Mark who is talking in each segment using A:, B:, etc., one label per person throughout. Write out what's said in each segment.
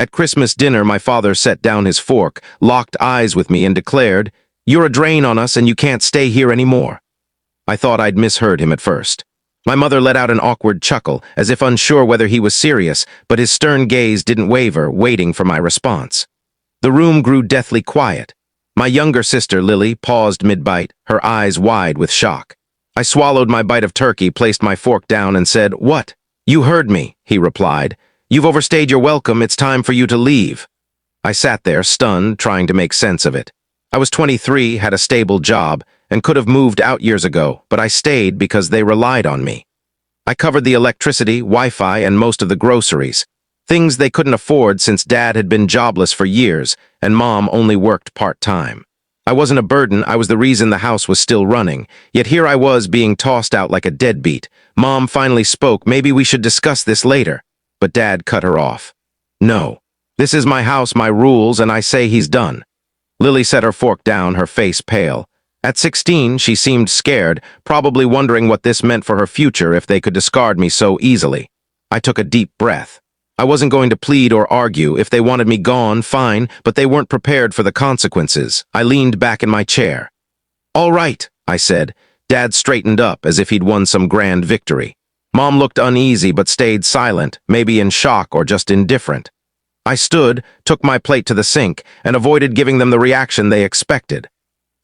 A: At Christmas dinner, my father set down his fork, locked eyes with me, and declared, "You're a drain on us and you can't stay here anymore." I thought I'd misheard him at first. My mother let out an awkward chuckle, as if unsure whether he was serious, but his stern gaze didn't waver, waiting for my response. The room grew deathly quiet. My younger sister, Lily, paused mid-bite, her eyes wide with shock. I swallowed my bite of turkey, placed my fork down, and said, "What?" "You heard me," he replied. "You've overstayed your welcome. It's time for you to leave." I sat there, stunned, trying to make sense of it. I was 23, had a stable job, and could have moved out years ago, but I stayed because they relied on me. I covered the electricity, Wi-Fi, and most of the groceries, things they couldn't afford since Dad had been jobless for years and Mom only worked part-time. I wasn't a burden, I was the reason the house was still running, yet here I was being tossed out like a deadbeat. Mom finally spoke, "Maybe we should discuss this later," but Dad cut her off. "No. This is my house, my rules, and I say he's done." Lily set her fork down, her face pale. At 16, she seemed scared, probably wondering what this meant for her future if they could discard me so easily. I took a deep breath. I wasn't going to plead or argue. If they wanted me gone, fine, but they weren't prepared for the consequences. I leaned back in my chair. "All right," I said. Dad straightened up as if he'd won some grand victory. Mom looked uneasy but stayed silent, maybe in shock or just indifferent. I stood, took my plate to the sink, and avoided giving them the reaction they expected.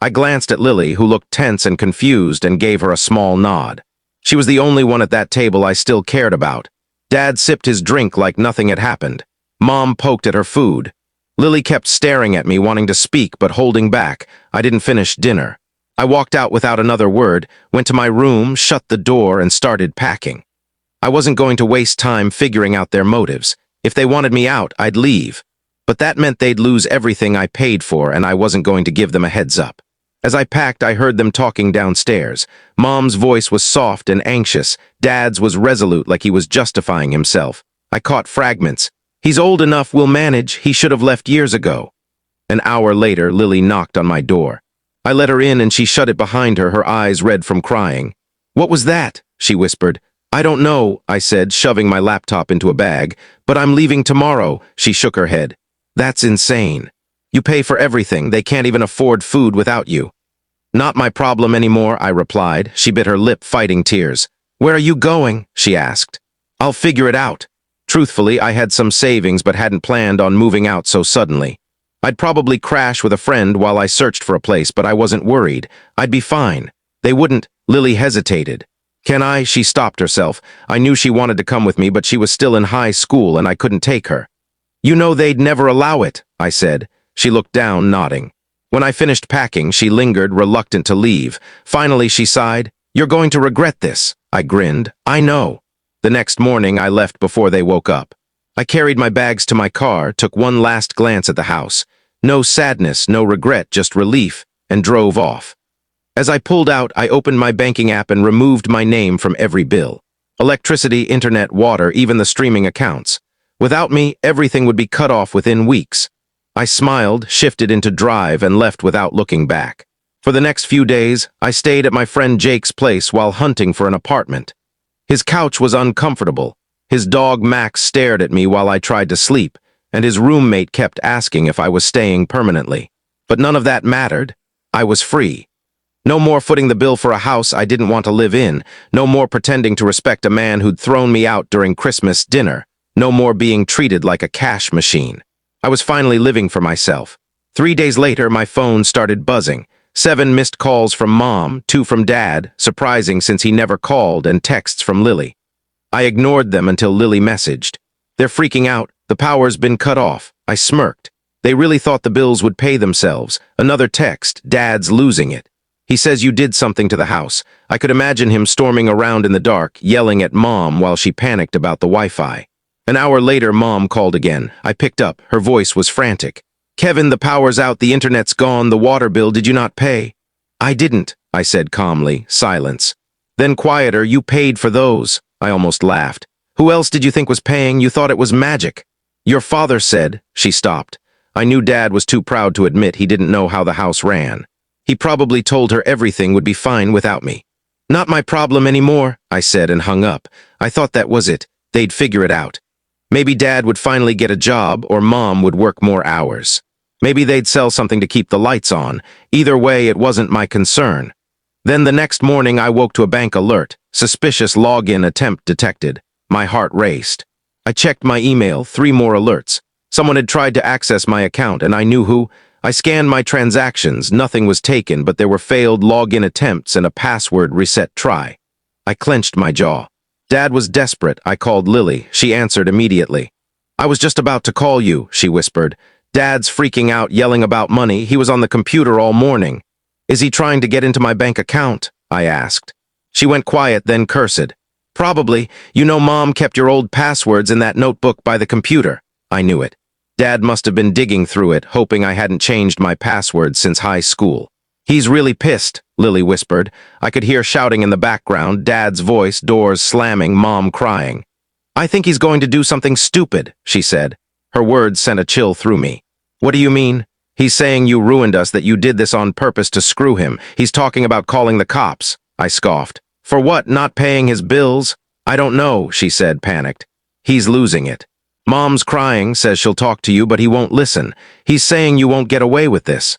A: I glanced at Lily, who looked tense and confused, and gave her a small nod. She was the only one at that table I still cared about. Dad sipped his drink like nothing had happened. Mom poked at her food. Lily kept staring at me, wanting to speak but holding back. I didn't finish dinner. I walked out without another word, went to my room, shut the door, and started packing. I wasn't going to waste time figuring out their motives. If they wanted me out, I'd leave. But that meant they'd lose everything I paid for, and I wasn't going to give them a heads up. As I packed, I heard them talking downstairs. Mom's voice was soft and anxious. Dad's was resolute, like he was justifying himself. I caught fragments. "He's old enough, we'll manage. He should have left years ago." An hour later, Lily knocked on my door. I let her in and she shut it behind her, her eyes red from crying. "What was that?" she whispered. "I don't know," I said, shoving my laptop into a bag. "But I'm leaving tomorrow." She shook her head. "That's insane. You pay for everything. They can't even afford food without you." "Not my problem anymore," I replied. She bit her lip, fighting tears. "Where are you going?" she asked. "I'll figure it out." Truthfully, I had some savings but hadn't planned on moving out so suddenly. I'd probably crash with a friend while I searched for a place, but I wasn't worried. I'd be fine. They wouldn't. Lily hesitated. "Can I?" She stopped herself. I knew she wanted to come with me, but she was still in high school and I couldn't take her. "You know they'd never allow it," I said. She looked down, nodding. When I finished packing, she lingered, reluctant to leave. Finally, she sighed. "You're going to regret this." I grinned. "I know." The next morning, I left before they woke up. I carried my bags to my car, took one last glance at the house. No sadness, no regret, just relief, and drove off. As I pulled out, I opened my banking app and removed my name from every bill. Electricity, internet, water, even the streaming accounts. Without me, everything would be cut off within weeks. I smiled, shifted into drive, and left without looking back. For the next few days, I stayed at my friend Jake's place while hunting for an apartment. His couch was uncomfortable. His dog Max stared at me while I tried to sleep, and his roommate kept asking if I was staying permanently. But none of that mattered. I was free. No more footing the bill for a house I didn't want to live in. No more pretending to respect a man who'd thrown me out during Christmas dinner. No more being treated like a cash machine. I was finally living for myself. 3 days later, my phone started buzzing. 7 missed calls from Mom, 2 from Dad, surprising since he never called, and texts from Lily. I ignored them until Lily messaged. "They're freaking out. The power's been cut off." I smirked. They really thought the bills would pay themselves. Another text. "Dad's losing it. He says you did something to the house." I could imagine him storming around in the dark, yelling at Mom while she panicked about the Wi-Fi. An hour later, Mom called again. I picked up. Her voice was frantic. "Kevin, the power's out, the internet's gone, the water bill, did you not pay?" "I didn't," I said calmly. Silence. Then quieter, "You paid for those." I almost laughed. "Who else did you think was paying? You thought it was magic." "Your father said." She stopped. I knew Dad was too proud to admit he didn't know how the house ran. He probably told her everything would be fine without me. "Not my problem anymore," I said and hung up. I thought that was it. They'd figure it out. Maybe Dad would finally get a job, or Mom would work more hours. Maybe they'd sell something to keep the lights on. Either way, it wasn't my concern. Then the next morning, I woke to a bank alert. Suspicious login attempt detected. My heart raced. I checked my email, 3 more alerts. Someone had tried to access my account, and I knew who. I scanned my transactions. Nothing was taken, but there were failed login attempts and a password reset try. I clenched my jaw. Dad was desperate. I called Lily. She answered immediately. "I was just about to call you," she whispered. "Dad's freaking out, yelling about money. He was on the computer all morning." "Is he trying to get into my bank account?" I asked. She went quiet, then cursed. "Probably. You know Mom kept your old passwords in that notebook by the computer." I knew it. Dad must have been digging through it, hoping I hadn't changed my password since high school. "He's really pissed," Lily whispered. I could hear shouting in the background, Dad's voice, doors slamming, Mom crying. "I think he's going to do something stupid," she said. Her words sent a chill through me. "What do you mean?" "He's saying you ruined us, that you did this on purpose to screw him. He's talking about calling the cops." I scoffed. "For what, not paying his bills?" "I don't know," she said, panicked. "He's losing it. Mom's crying, says she'll talk to you, but he won't listen. He's saying you won't get away with this."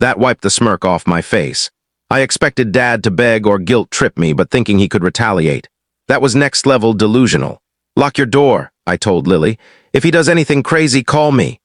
A: That wiped the smirk off my face. I expected Dad to beg or guilt-trip me, but thinking he could retaliate. That was next-level delusional. "Lock your door," I told Lily. "If he does anything crazy, call me."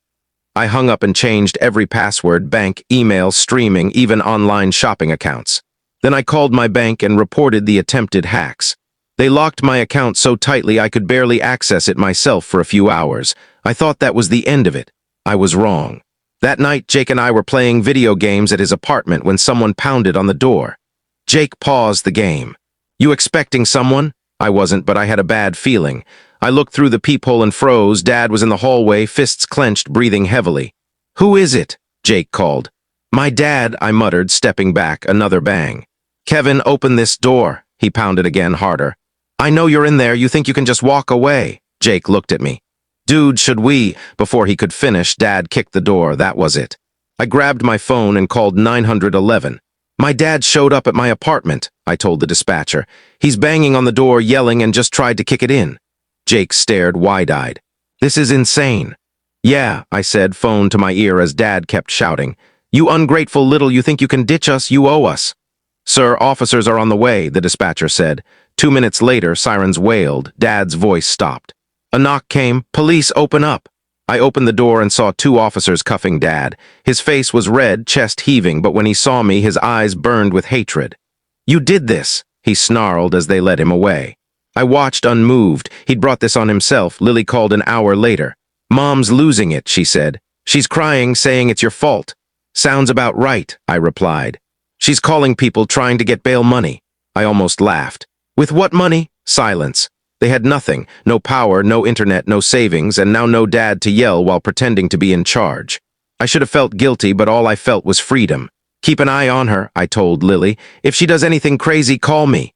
A: I hung up and changed every password, bank, email, streaming, even online shopping accounts. Then I called my bank and reported the attempted hacks. They locked my account so tightly I could barely access it myself for a few hours. I thought that was the end of it. I was wrong. That night, Jake and I were playing video games at his apartment when someone pounded on the door. Jake paused the game. "You expecting someone?" I wasn't, but I had a bad feeling. I looked through the peephole and froze. Dad was in the hallway, fists clenched, breathing heavily. "Who is it?" Jake called. "My dad," I muttered, stepping back. Another bang. "Kevin, open this door." He pounded again, harder. "I know you're in there. You think you can just walk away?" Jake looked at me. "Dude, should we?" Before he could finish, Dad kicked the door. That was it. I grabbed my phone and called 911. "My dad showed up at my apartment," I told the dispatcher. "He's banging on the door, yelling, and just tried to kick it in." Jake stared wide-eyed. "This is insane." "Yeah," I said, phone to my ear as Dad kept shouting. "You ungrateful little, you think you can ditch us? You owe us." "Sir, officers are on the way," the dispatcher said. 2 minutes later, sirens wailed. Dad's voice stopped. A knock came. "Police, open up." I opened the door and saw 2 officers cuffing Dad. His face was red, chest heaving, but when he saw me, his eyes burned with hatred. "You did this," he snarled as they led him away. I watched unmoved. He'd brought this on himself. Lily called an hour later. "Mom's losing it," she said. "She's crying, saying it's your fault." "Sounds about right," I replied. "She's calling people, trying to get bail money." I almost laughed. "With what money?" Silence. They had nothing. No power, no internet, no savings, and now no Dad to yell while pretending to be in charge. I should have felt guilty, but all I felt was freedom. "Keep an eye on her," I told Lily. "If she does anything crazy, call me."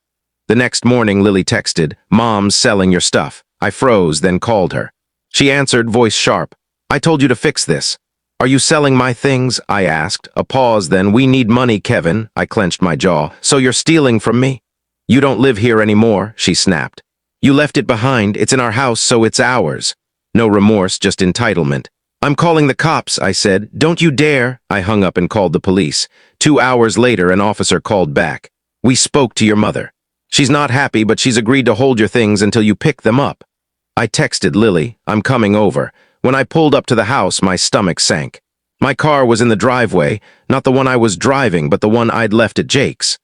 A: The next morning, Lily texted, "Mom's selling your stuff." I froze, then called her. She answered, voice sharp. "I told you to fix this." "Are you selling my things?" I asked. A pause, then, "We need money, Kevin." I clenched my jaw. "So you're stealing from me?" "You don't live here anymore," she snapped. "You left it behind. It's in our house, so it's ours." No remorse, just entitlement. "I'm calling the cops," I said. "Don't you dare." I hung up and called the police. 2 hours later, an officer called back. "We spoke to your mother. She's not happy, but she's agreed to hold your things until you pick them up." I texted Lily, "I'm coming over." When I pulled up to the house, my stomach sank. My car was in the driveway, not the one I was driving, but the one I'd left at Jake's.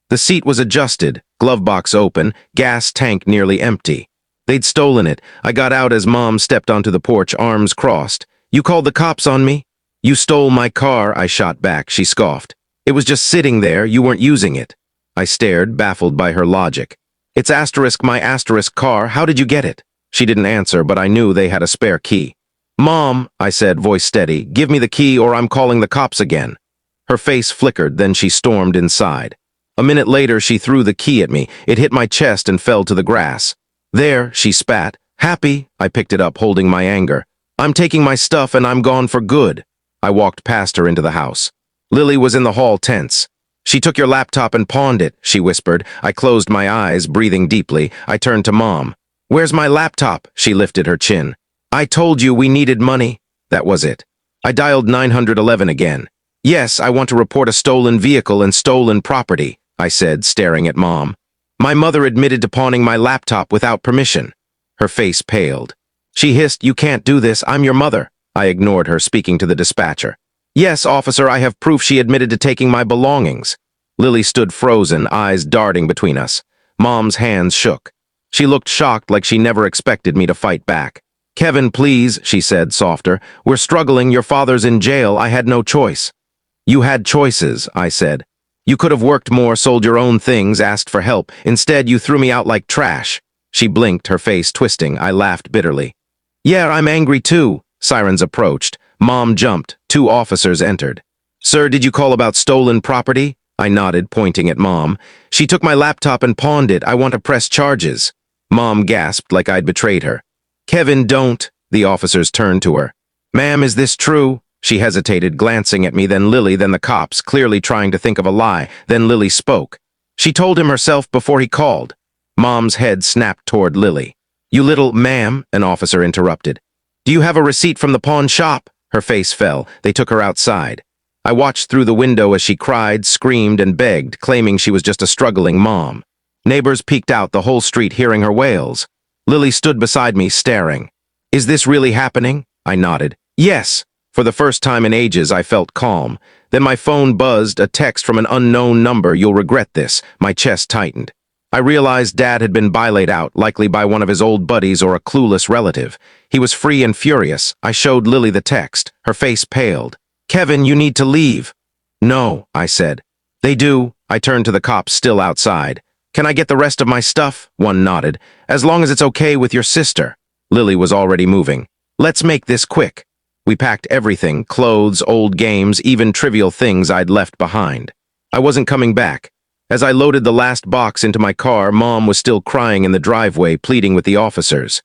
A: The seat was adjusted, glove box open, gas tank nearly empty. They'd stolen it. I got out as Mom stepped onto the porch, arms crossed. "You called the cops on me?" "You stole my car," I shot back. She scoffed. "It was just sitting there. You weren't using it." I stared, baffled by her logic. "It's my car. How did you get it?" She didn't answer, but I knew they had a spare key. "Mom," I said, voice steady, "give me the key or I'm calling the cops again." Her face flickered, then she stormed inside. A minute later, she threw the key at me. It hit my chest and fell to the grass. "There," she spat. "Happy?" I picked it up, holding my anger. "I'm taking my stuff and I'm gone for good." I walked past her into the house. Lily was in the hall, tense. "She took your laptop and pawned it," she whispered. I closed my eyes, breathing deeply. I turned to Mom. "Where's my laptop?" She lifted her chin. I told you we needed money. That was it. I dialed 911 again. Yes, I want to report a stolen vehicle and stolen property, I said, staring at Mom. My mother admitted to pawning my laptop without permission. Her face paled. She hissed, "You can't do this, I'm your mother." I ignored her, speaking to the dispatcher. "Yes, officer, I have proof she admitted to taking my belongings." Lily stood frozen, eyes darting between us. Mom's hands shook. She looked shocked, like she never expected me to fight back. "Kevin, please," she said, softer. "We're struggling, your father's in jail, I had no choice." "You had choices," I said. "You could have worked more, sold your own things, asked for help. Instead, you threw me out like trash." She blinked, her face twisting. I laughed bitterly. "Yeah, I'm angry too." Sirens approached. Mom jumped. 2 officers entered. "Sir, did you call about stolen property?" I nodded, pointing at Mom. "She took my laptop and pawned it. I want to press charges." Mom gasped like I'd betrayed her. "Kevin, don't." The officers turned to her. "Ma'am, is this true?" She hesitated, glancing at me, then Lily, then the cops, clearly trying to think of a lie. Then Lily spoke. "She told him herself before he called." Mom's head snapped toward Lily. "You little—" "Ma'am," an officer interrupted. "Do you have a receipt from the pawn shop?" Her face fell. They took her outside. I watched through the window as she cried, screamed, and begged, claiming she was just a struggling mom. Neighbors peeked out, the whole street hearing her wails. Lily stood beside me, staring. "Is this really happening?" I nodded. "Yes." For the first time in ages, I felt calm. Then my phone buzzed, a text from an unknown number. "You'll regret this." My chest tightened. I realized Dad had been bylaid out, likely by one of his old buddies or a clueless relative. He was free and furious. I showed Lily the text. Her face paled. "Kevin, you need to leave." "No," I said. "They do." I turned to the cops still outside. "Can I get the rest of my stuff?" One nodded. "As long as it's okay with your sister." Lily was already moving. "Let's make this quick." We packed everything, clothes, old games, even trivial things I'd left behind. I wasn't coming back. As I loaded the last box into my car, Mom was still crying in the driveway, pleading with the officers.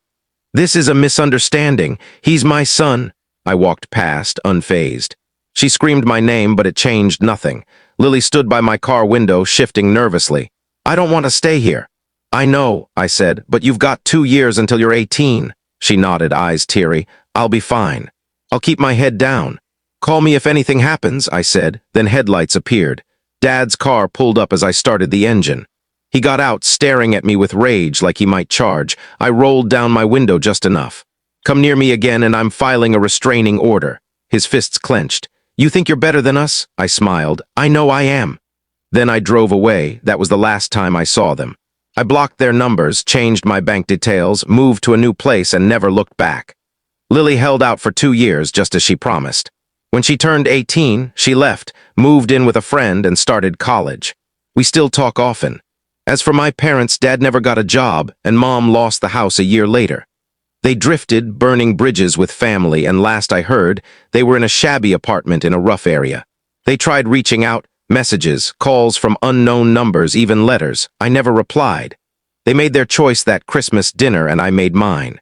A: "This is a misunderstanding. He's my son." I walked past, unfazed. She screamed my name, but it changed nothing. Lily stood by my car window, shifting nervously. "I don't want to stay here." "I know," I said, "but you've got 2 years until you're 18. She nodded, eyes teary. "I'll be fine. I'll keep my head down." "Call me if anything happens," I said. Then headlights appeared. Dad's car pulled up as I started the engine. He got out, staring at me with rage like he might charge. I rolled down my window just enough. "Come near me again and I'm filing a restraining order." His fists clenched. "You think you're better than us?" I smiled. "I know I am." Then I drove away. That was the last time I saw them. I blocked their numbers, changed my bank details, moved to a new place, and never looked back. Lily held out for 2 years, just as she promised. When she turned 18, she left, moved in with a friend, and started college. We still talk often. As for my parents, Dad never got a job, and Mom lost the house a year later. They drifted, burning bridges with family, and last I heard, they were in a shabby apartment in a rough area. They tried reaching out, messages, calls from unknown numbers, even letters. I never replied. They made their choice that Christmas dinner, and I made mine.